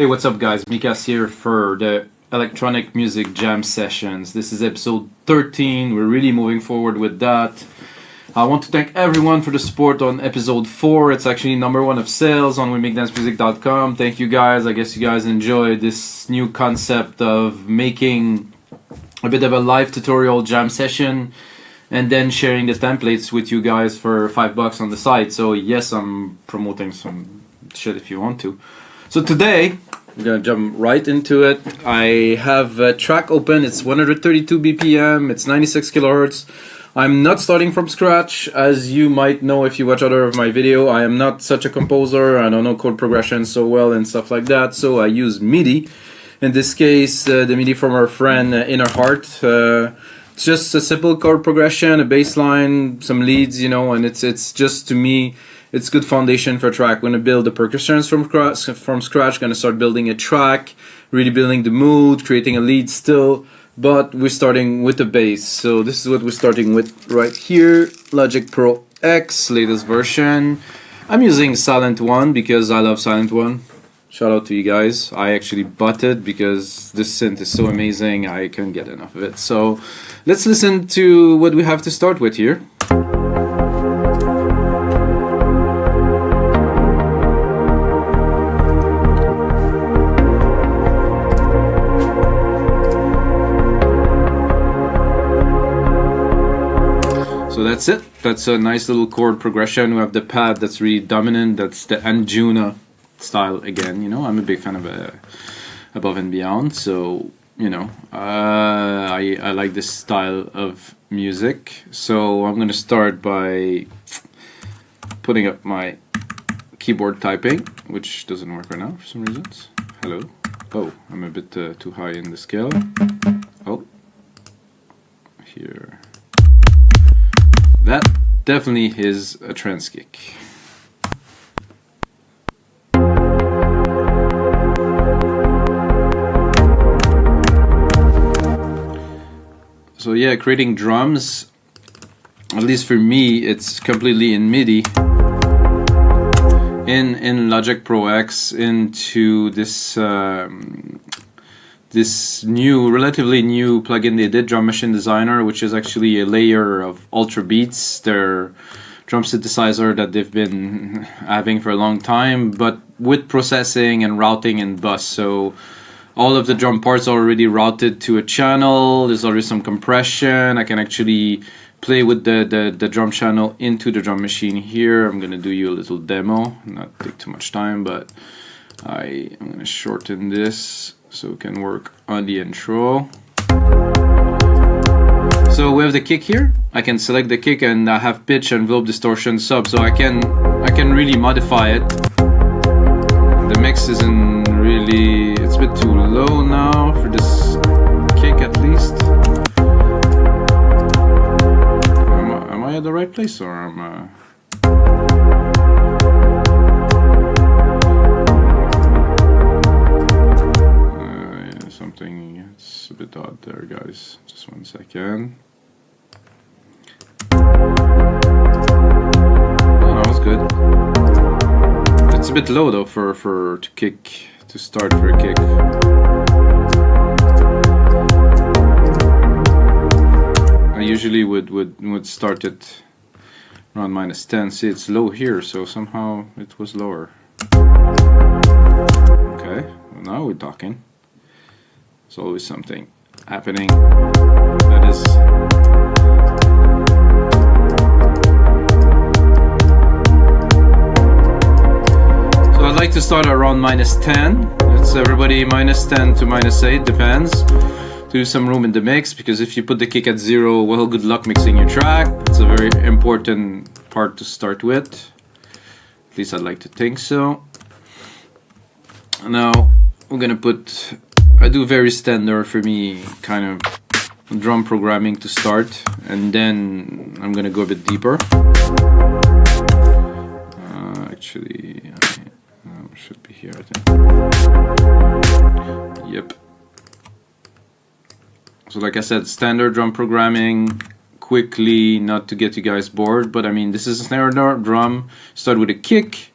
Hey, what's up guys? Mikas here for the electronic music jam sessions. This is episode 13. We're really moving forward with that. I want to thank everyone for the support on episode 4. It's actually #1 of sales on wemake.dancemusic.com. Thank you guys. I guess you guys enjoyed this new concept of making a bit of a live tutorial jam session and then sharing the templates with you guys for $5 on the site. So yes, I'm promoting some shit if you want to. So today, I'm gonna jump right into it. I have a track open. It's 132 BPM. It's 96 kilohertz. I'm not starting from scratch, as you might know if you watch other of my video. I am not such a composer. I don't know chord progression so well and stuff like that. So I use MIDI. In this case, the MIDI from our friend Inner Heart. It's just a simple chord progression, a bass line, some leads, you know, and it's just, to me, it's good foundation for a track. I'm going to build the percussions from scratch, going to start building a track, really building the mood, creating a lead still, but we're starting with the bass. So this is what we're starting with right here, Logic Pro X, latest version. I'm using Silent One because I love Silent One. Shout out to you guys. I actually bought it because this synth is so amazing, I couldn't get enough of it. So let's listen to what we have to start with here. So that's it. That's a nice little chord progression. We have the pad that's really dominant. That's the Anjuna style again. You know, I'm a big fan of Above and Beyond. So, you know, I like this style of music. So I'm going to start by putting up my keyboard typing, which doesn't work right now for some reasons. Hello. Oh, I'm a bit too high in the scale. Oh, here. That definitely is a trance kick. So yeah, creating drums, at least for me, it's completely in MIDI. In Logic Pro X into this this new, relatively new plugin they did, Drum Machine Designer, which is actually a layer of Ultra Beats, their drum synthesizer that they've been having for a long time, but with processing and routing and bus. So all of the drum parts are already routed to a channel. There's already some compression. I can actually play with the drum channel into the drum machine here. I'm gonna do you a little demo, not take too much time, but I'm gonna shorten this so we can work on the intro. So we have the kick here. I can select the kick and I have pitch, envelope, distortion, sub, so I can really modify it. The mix isn't really, it's a bit too low now for this kick at least. Am I at the right place, or am I? It's a bit odd there, guys. Just 1 second. Oh, that was good. It's a bit low though to start for a kick. I usually would start it around -10. See, it's low here, so somehow it was lower. Okay, well, now we're talking. There's always something happening that is so I'd like to start around -10. It's everybody -10 to -8, depends. Do some room in the mix, because if you put the kick at 0, well, good luck mixing your track. It's a very important part to start with. At least I'd like to think so. Now we're gonna put, I do very standard for me kind of drum programming to start, and then I'm gonna go a bit deeper. Actually, should be here, I think. Yep. So like I said, standard drum programming, quickly, not to get you guys bored, but I mean, this is a snare drum. Start with a kick,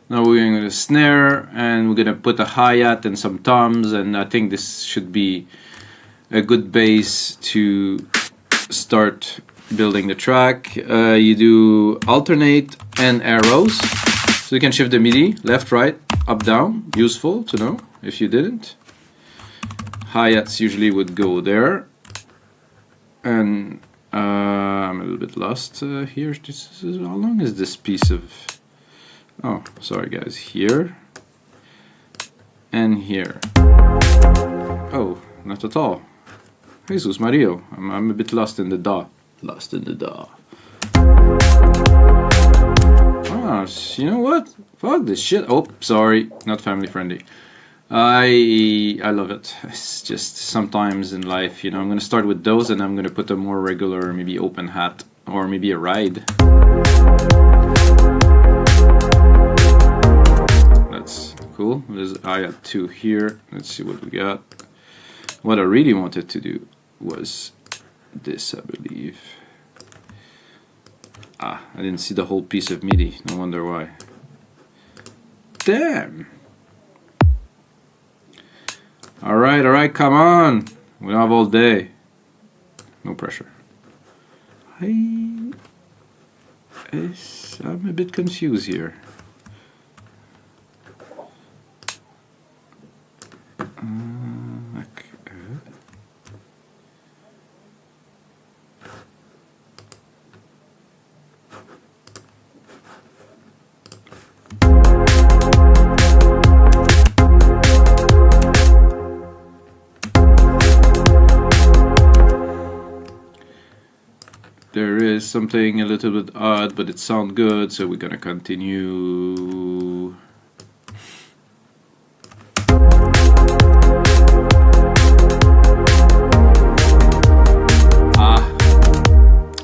Now we're going to the snare, and we're going to put a hi-hat and some toms, and I think this should be a good base to start building the track. You do alternate and arrows, so you can shift the MIDI left, right, up, down. Useful to know if you didn't. Hi-hats usually would go there, and I'm a little bit lost here. How long is this piece of... Oh, sorry guys, here and here. Oh, not at all. Jesus Mario, I'm a bit lost in the DAW. Lost in the DAW. Ah, you know what? Fuck this shit. Oh, sorry, not family friendly. I love it. It's just sometimes in life, you know, I'm gonna start with those, and I'm gonna put a more regular, maybe open hat, or maybe a ride. That's cool. There's hi-hat 2 here. Let's see what we got. What I really wanted to do was this, I believe. Ah, I didn't see the whole piece of MIDI. No wonder why. Damn. Alright, come on. We don't have all day. No pressure. I'm a bit confused here. There is something a little bit odd, but it sounds good, so we're gonna continue.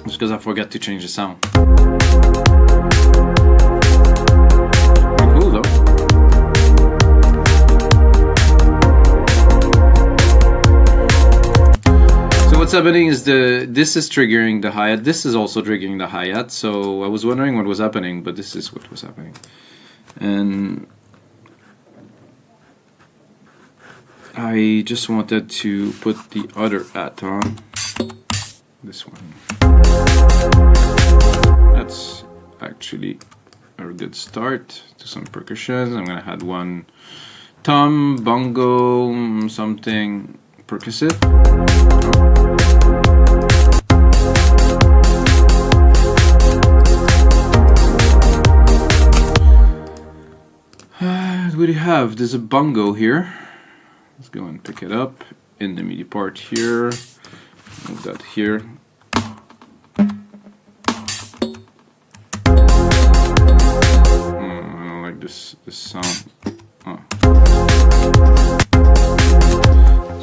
Just because I forgot to change the sound. Cool though. What's happening is this is triggering the hi-hat, this is also triggering the hi-hat, so I was wondering what was happening, but this is what was happening. And I just wanted to put the other hat on, this one. That's actually a good start to some percussion. I'm gonna add one tom, bongo, something percussive. What do you have? There's a bongo here. Let's go and pick it up in the MIDI part here. Move that here. I don't like this sound. Oh.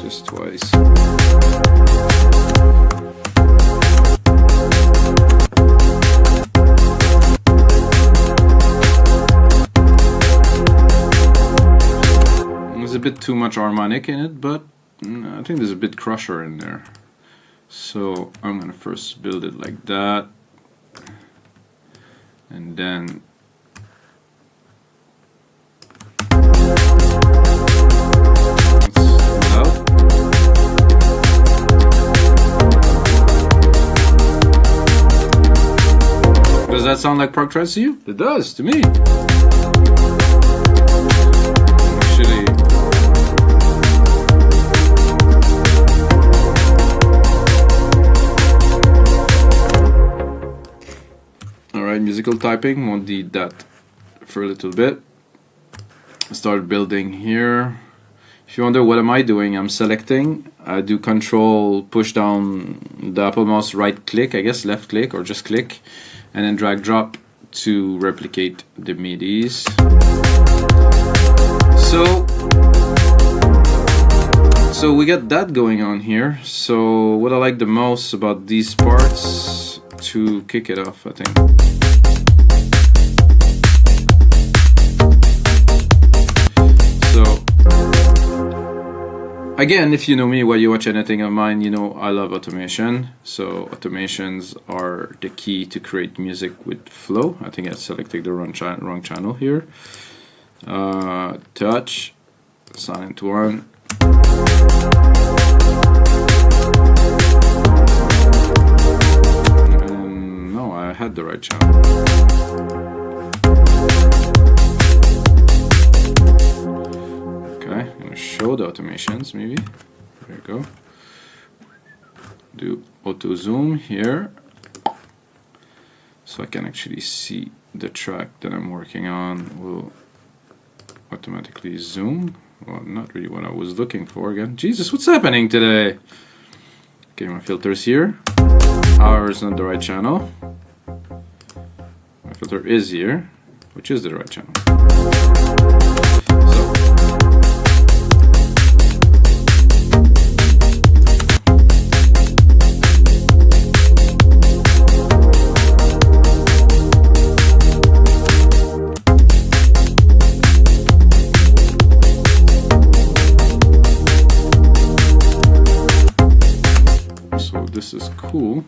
Just twice. There's a bit too much harmonic in it, but I think there's a bit crusher in there. So I'm gonna first build it like that, and then does that sound like prog trance to you? It does to me. Actually, alright, musical typing, won't need that for a little bit. Start building here. If you wonder what am I doing, I'm selecting. I do control push down the Apple mouse, right click, I guess left click or just click, and then drag drop to replicate the MIDIs. So we got that going on here. So what I like the most about these parts, to kick it off, I think. So again, if you know me, while you watch anything of mine, you know I love automation. So automations are the key to create music with flow. I think I selected the wrong channel here. touch, silent one. And no, I had the right channel. Okay, I'm gonna show the automations maybe. There you go. Do auto zoom here, so I can actually see the track that I'm working on. Will automatically zoom. Well, not really what I was looking for again. Jesus, what's happening today? Okay, my filter's here. However, it's not the right channel. My filter is here, which is the right channel. This is cool.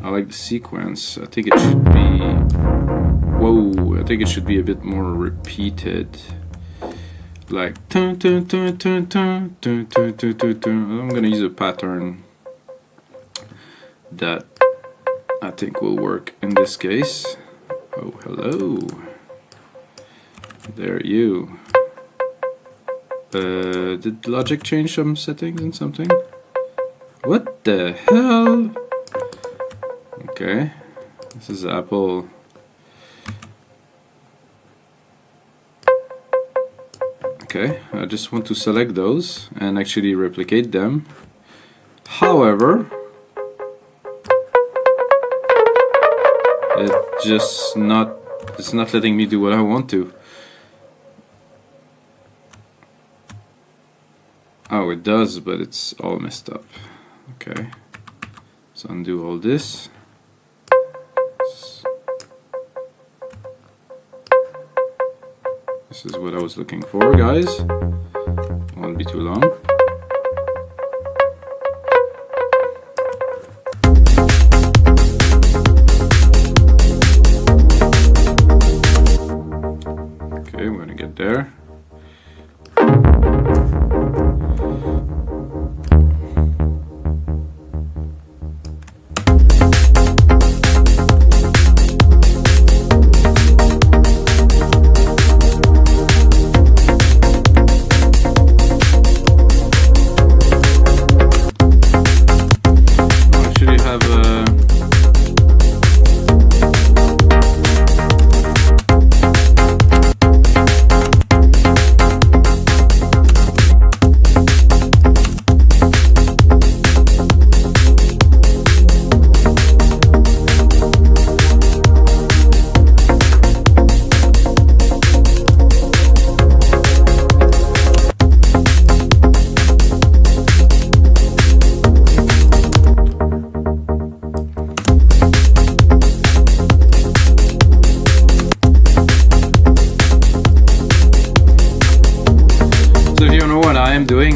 I like the sequence. I think it should be... Whoa, I think it should be a bit more repeated. Like... I'm gonna use a pattern that I think will work in this case. Oh, hello. There you. Did Logic change some settings and something? What the hell? Okay, this is Apple. Okay, I just want to select those and actually replicate them. However, it's not letting me do what I want to. Oh, it does, but it's all messed up. Okay, so undo all this. This is what I was looking for, guys. Won't be too long. Okay, we're gonna get there.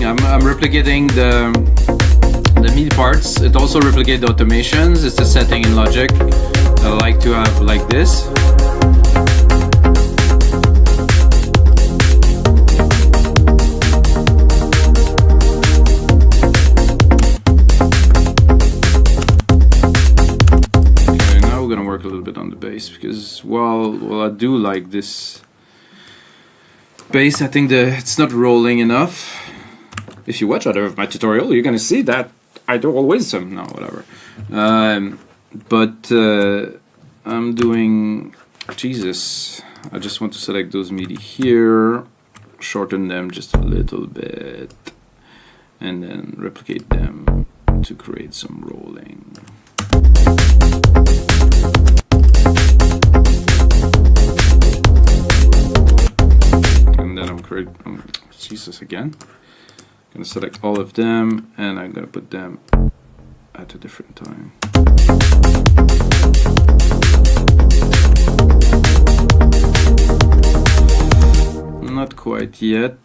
I'm replicating the MIDI parts. It also replicates the automations. It's a setting in Logic I like to have like this. Okay, now we're gonna work a little bit on the bass because while I do like this bass, I think it's not rolling enough. If you watch other of my tutorial, you're gonna see that I do always some, no, whatever. But I'm doing, Jesus, I just want to select those MIDI here, shorten them just a little bit, and then replicate them to create some rolling. And then I'm creating, Jesus again. I'm going to select all of them and I'm going to put them at a different time. Not quite yet.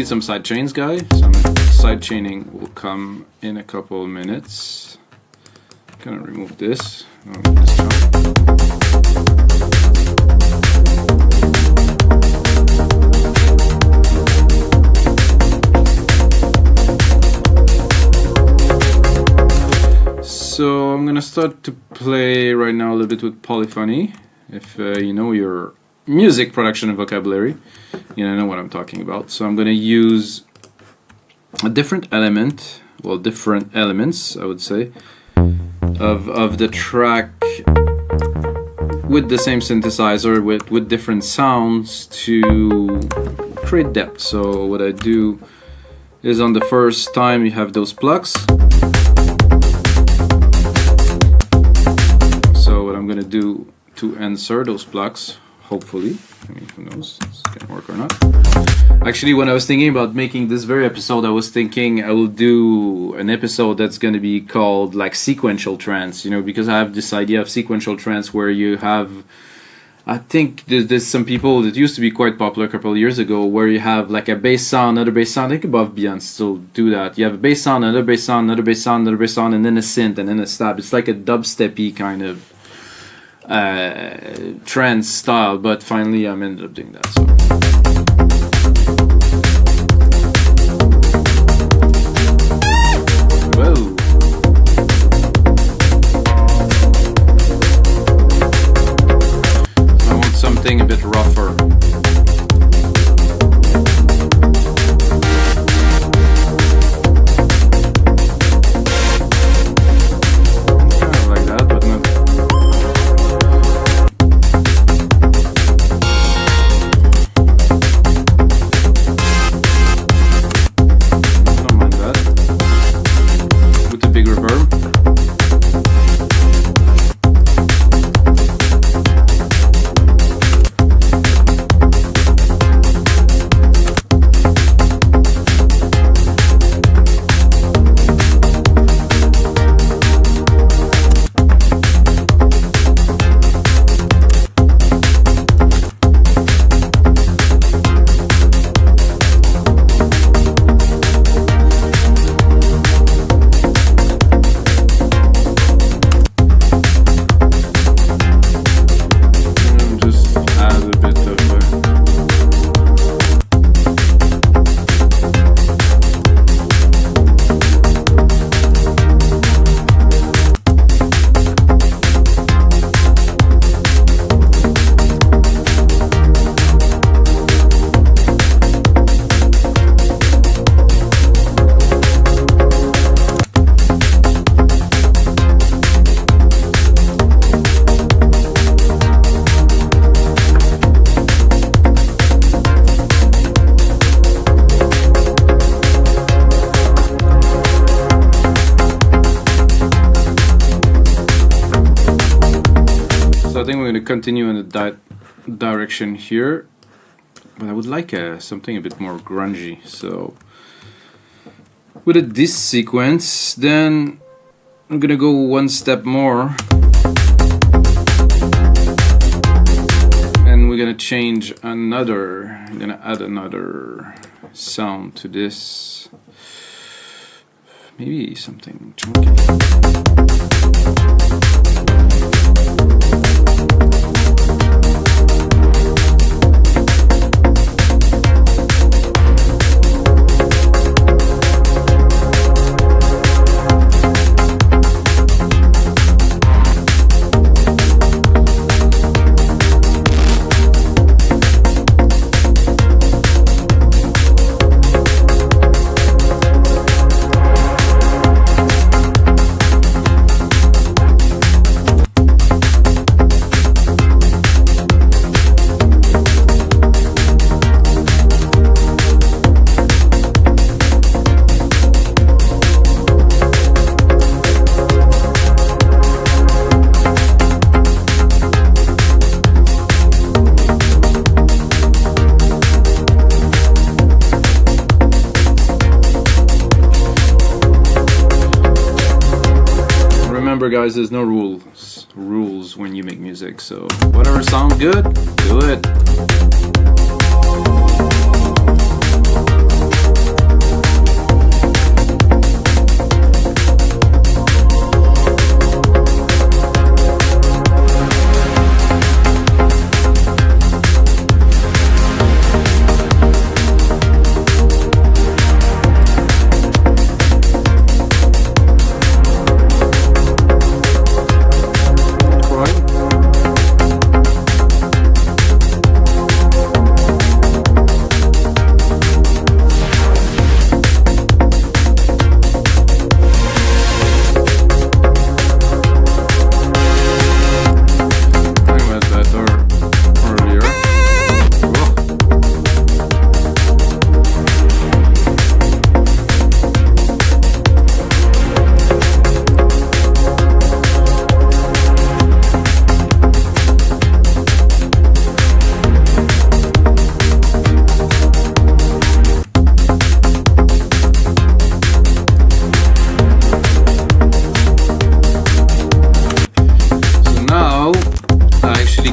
need some side chains, guys. Some side chaining will come in a couple of minutes. Gonna remove this. This chunk. So I'm gonna start to play right now a little bit with polyphony. If you know your music production and vocabulary, you know what I'm talking about. So I'm gonna use a different element, well, different elements, I would say, of the track with the same synthesizer with different sounds to create depth. So what I do is on the first time you have those plucks. So what I'm gonna do to insert those plucks, hopefully, I mean, who knows, this can work or not. Actually, when I was thinking about making this very episode, I was thinking I will do an episode that's going to be called like sequential trance, you know, because I have this idea of sequential trance where you have, I think there's some people that used to be quite popular a couple of years ago, where you have like a bass sound, another bass sound. I think Above Beyond still do that. You have a bass sound, another bass sound, another bass sound, another bass sound, and then a synth, and then a stab. It's like a dubstep-y kind of trance style, but finally I ended up doing that. So. Whoa. I want something a bit rougher. I think we're going to continue in the direction here, but I would like something a bit more grungy. So with this sequence, then I'm going to go one step more, and we're going to change another. I'm going to add another sound to this, maybe something chunky. Remember, guys, there's no rules when you make music, so whatever sounds good, do it.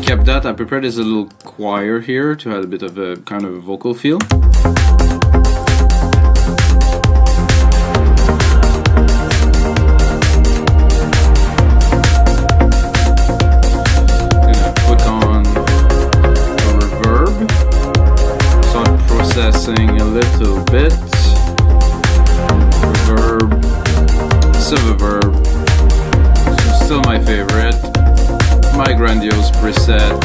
kept that. I prepared this little choir here to have a bit of a kind of a vocal feel. A little bit reverb, subverb, still my favorite, my grandiose preset.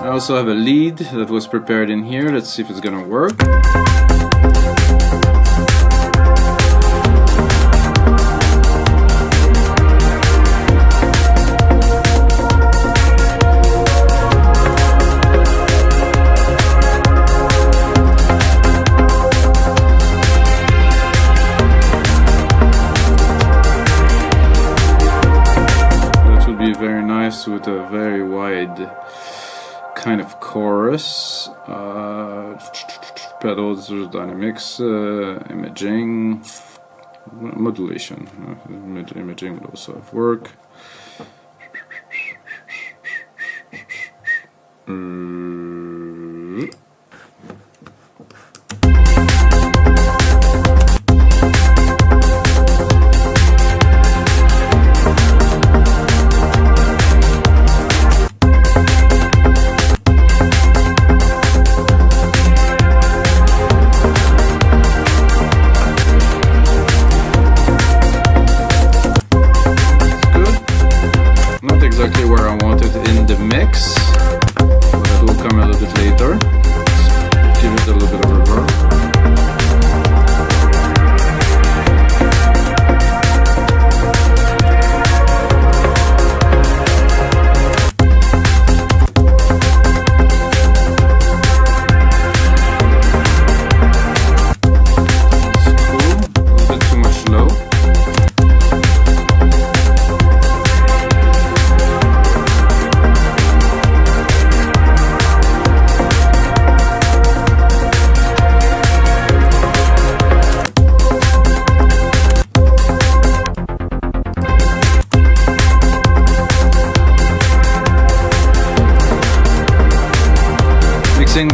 I also have a lead that was prepared in here. Let's see if it's gonna work. That would be very nice with a very wide kind of chorus, pedals, dynamics, imaging, modulation. Imaging would also have work. Exactly where I want it in the mix, but it will come a little bit later. Let's give it a little bit of reverb.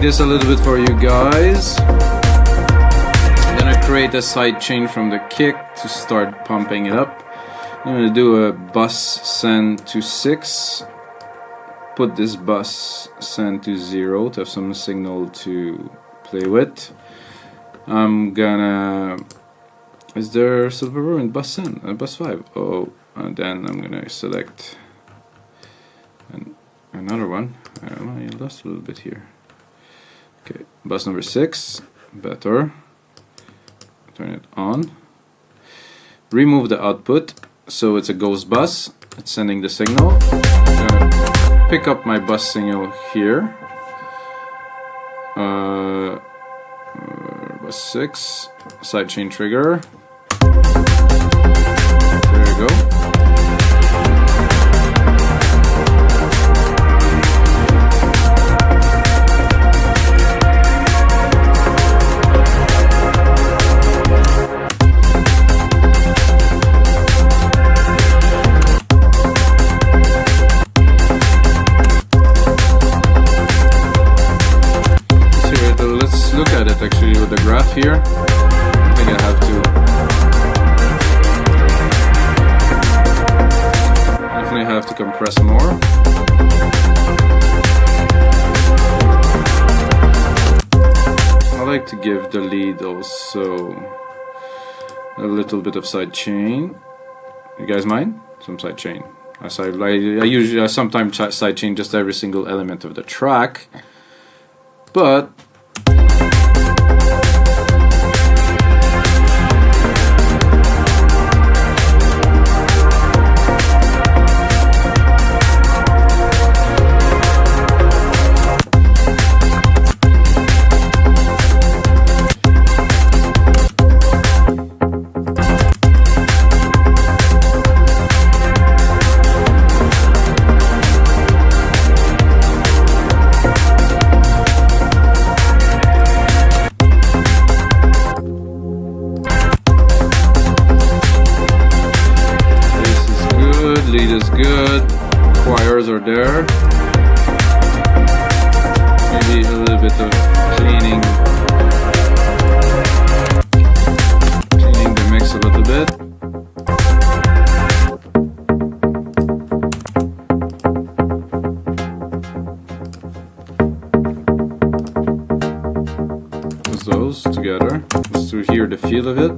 This a little bit for you guys. Then I create a sidechain from the kick to start pumping it up. I'm going to do a bus send to 6. Put this bus send to 0 to have some signal to play with. I'm gonna... Is there silver in bus send? Bus 5. Oh, and then I'm gonna select another one. I lost a little bit here. Okay, bus number 6, better. Turn it on. Remove the output, so it's a ghost bus. It's sending the signal. I'm gonna pick up my bus signal here. Bus 6, sidechain trigger. There you go. Look at it actually with the graph here. I think I have to definitely have to compress more. I like to give the lead also a little bit of side chain. You guys mind? Some side chain. I sometimes side chain just every single element of the track, but good. Choirs are there. Maybe a little bit of cleaning the mix a little bit. Those together, just to hear the feel of it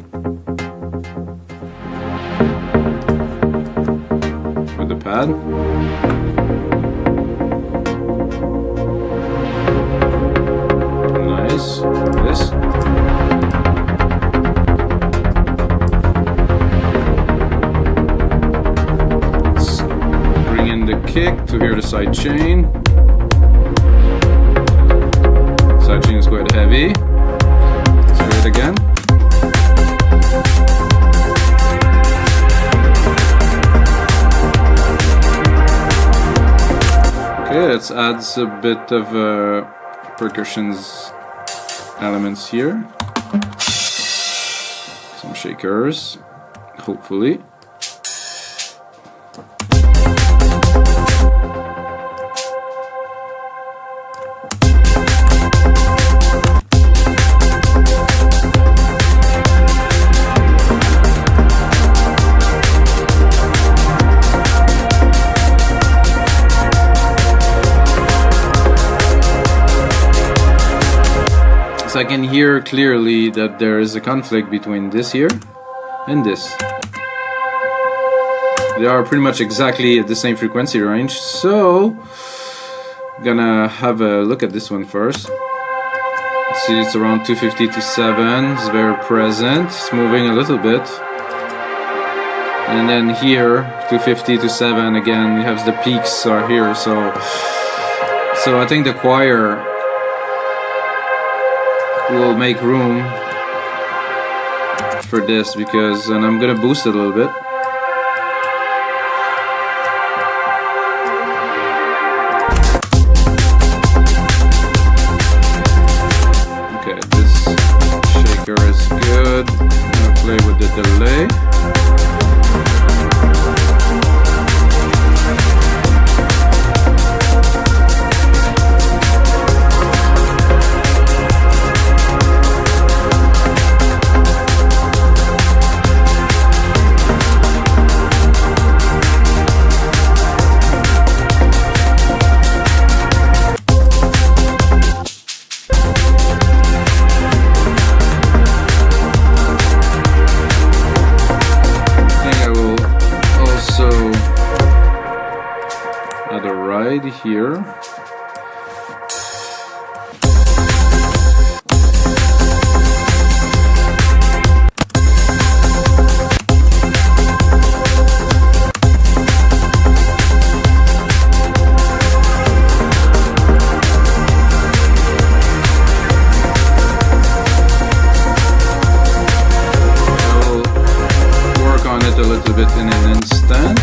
with the pad. Nice. This. Let's bring in the kick to hear the side chain. Side chain is quite heavy. It again. Okay, let's add a bit of percussions elements here. Some shakers, hopefully. I can hear clearly that there is a conflict between this here and this. They are pretty much exactly at the same frequency range, so I'm gonna have a look at this one first. Let's see, it's around 250 to 7, it's very present, it's moving a little bit. And then here, 250 to 7 again, you have the peaks are here, so I think the choir will make room for this because, and I'm gonna boost it a little bit. Okay, this shaker is good. I'm gonna play with the delay. Here. I'll work on it a little bit in an instant.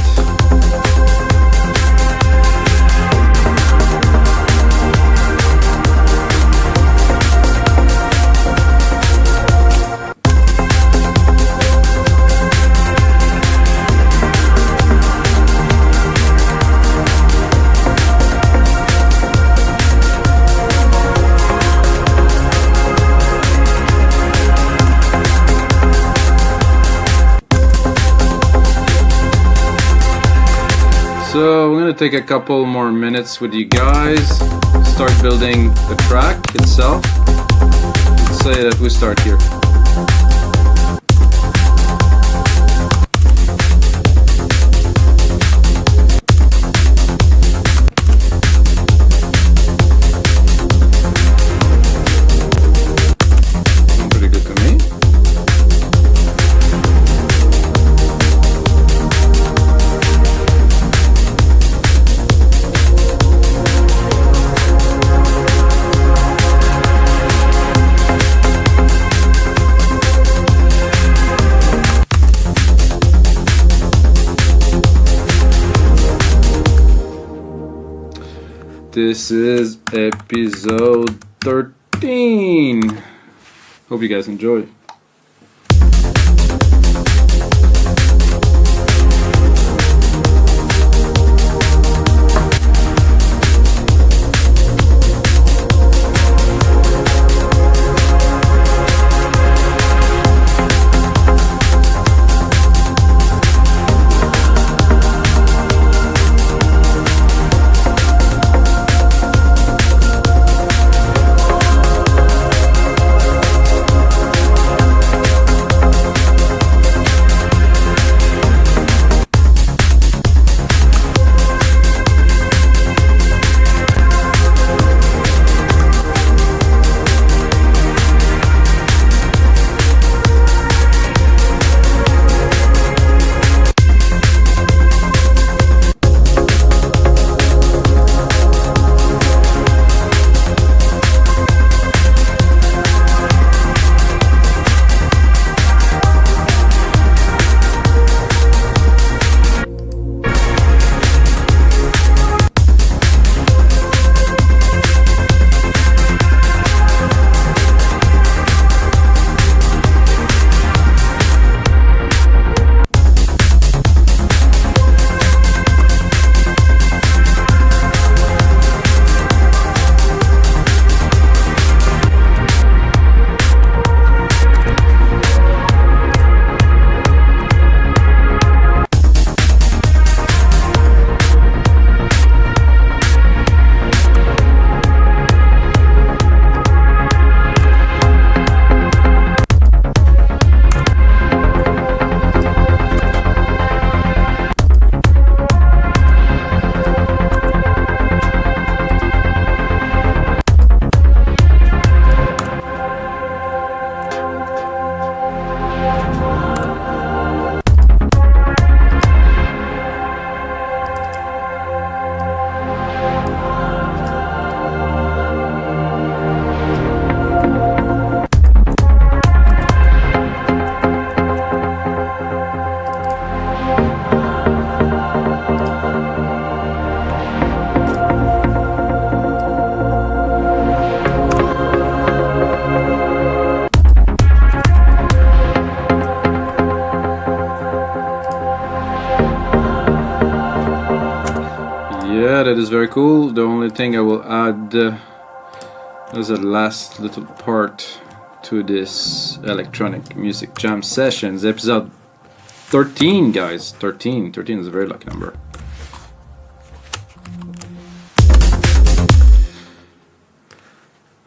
So I'm gonna take a couple more minutes with you guys, start building the track itself. Let's say that we start here. Pretty good to me. This is episode 13. Hope you guys enjoy. Yeah, that is very cool. The only thing I will add as a last little part to this electronic music jam sessions, episode 13, guys. 13 is a very lucky number.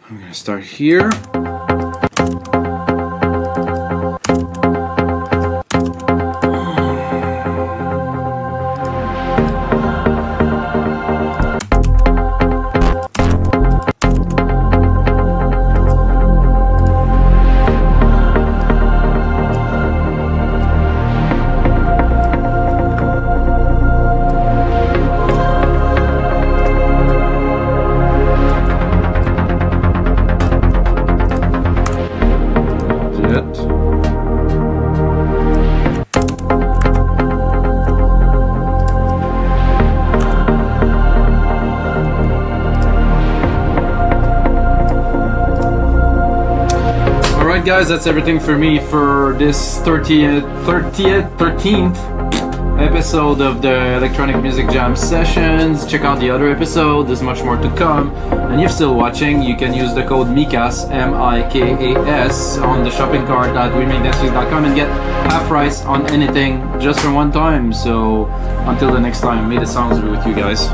I'm gonna start here. Guys, that's everything for me for this 13th episode of the Electronic Music Jam Sessions. Check out the other episode, there's much more to come. And if you're still watching, you can use the code Mikas, M-I-K-A-S, on the shopping cart at WeMakeDanceMusic.com and get half price on anything just for one time. So until the next time, may the sounds be with you guys.